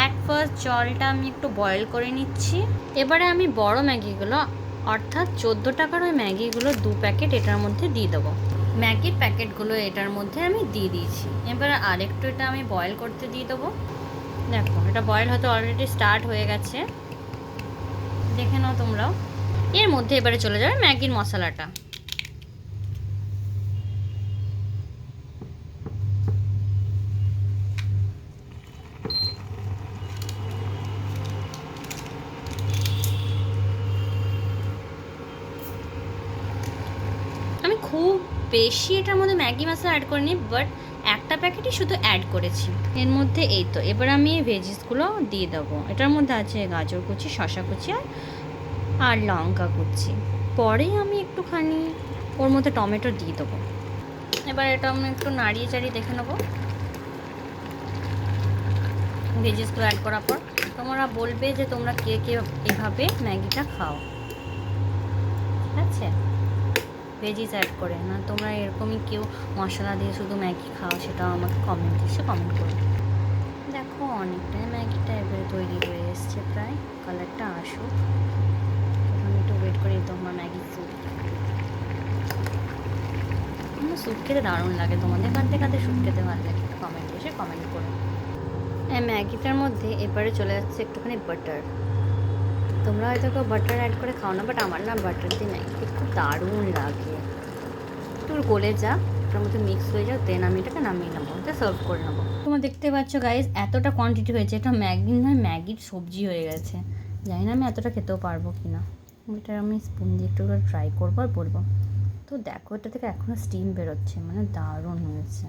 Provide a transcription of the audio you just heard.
At first জলটা আমি একটু বয়েল করে নিচ্ছি। এবারে আমি বড় ম্যাগিগুলো অর্থাৎ 14 টাকার ওই ম্যাগিগুলো 2 প্যাকেট এটার মধ্যে দিয়ে দেবো। ম্যাগির প্যাকেটগুলো এটার মধ্যে আমি দিয়ে দিয়েছি। এবারে আরেকটু এটা আমি বয়েল করতে দিয়ে দেবো। দেখো এটা বয়েল হতে অলরেডি স্টার্ট হয়ে গেছে, দেখে নাও তোমরাও। এর মধ্যে এবারে চলে যাবে ম্যাগির মশলাটা। আমি খুব বেশি এটার মধ্যে ম্যাগি মশলা অ্যাড করিনি, বাট একটা প্যাকেটই শুধু অ্যাড করেছি এর মধ্যে। এই তো এবার আমি এই ভেজিসগুলো দিয়ে দেবো। এটার মধ্যে আছে গাজর কুচি, শসা কুচি আর লঙ্কা কুচি। পরে আমি একটুখানি ওর মধ্যে টমেটো দিয়ে দেবো। এবার এটা আমি একটু নাড়িয়ে চাড়িয়ে দেখে নেবো ভেজিসগুলো অ্যাড করার পর। তোমরা বলবে যে তোমরা কে কে এভাবে ম্যাগিটা খাও, ঠিক আছে, ভেজিস অ্যাড করে না। তোমরা এরকমই কেউ মশলা দিয়ে শুধু ম্যাগি খাও, সেটাও আমাকে কমেন্ট এসে কমেন্ট করো। দেখো অনেকটাই ম্যাগিটা এবারে তৈরি হয়ে এসছে, প্রায় কালারটা আসুক। আমি একটু ওয়েট করি। তোমার ম্যাগি স্যুপ, আমার স্যুপ খেতে দারুণ লাগে। তোমাদের কাঁদতে কাঁদতে স্যুপ খেতে ভালো লাগে, কমেন্ট এসে কমেন্ট করো। হ্যাঁ, ম্যাগিটার মধ্যে এবারে চলে যাচ্ছে একটুখানি বাটার। তোমরা হয়তো কেউ বাটার অ্যাড করে খাও না, বাট আমার না বাটার দিয়ে ম্যাগিটা খুব দারুণ লাগে। একটু গলে যাক, ওটার মধ্যে মিক্স হয়ে যাক, দেন আমি এটাকে নামিয়ে নেবো, এটা সার্ভ করে নেবো। তোমরা দেখতে পাচ্ছ গাইজ, এতটা কোয়ান্টিটি হয়েছে, এটা ম্যাগি নয় ম্যাগির সবজি হয়ে গেছে। জানি না আমি এতটা খেতেও পারবো কি না। এটা আমি স্পুন দিয়ে একটু ট্রাই করবো আর বলবো। তো দেখো এটা থেকে এখনও স্টিম বেরোচ্ছে, মানে দারুণ হয়েছে।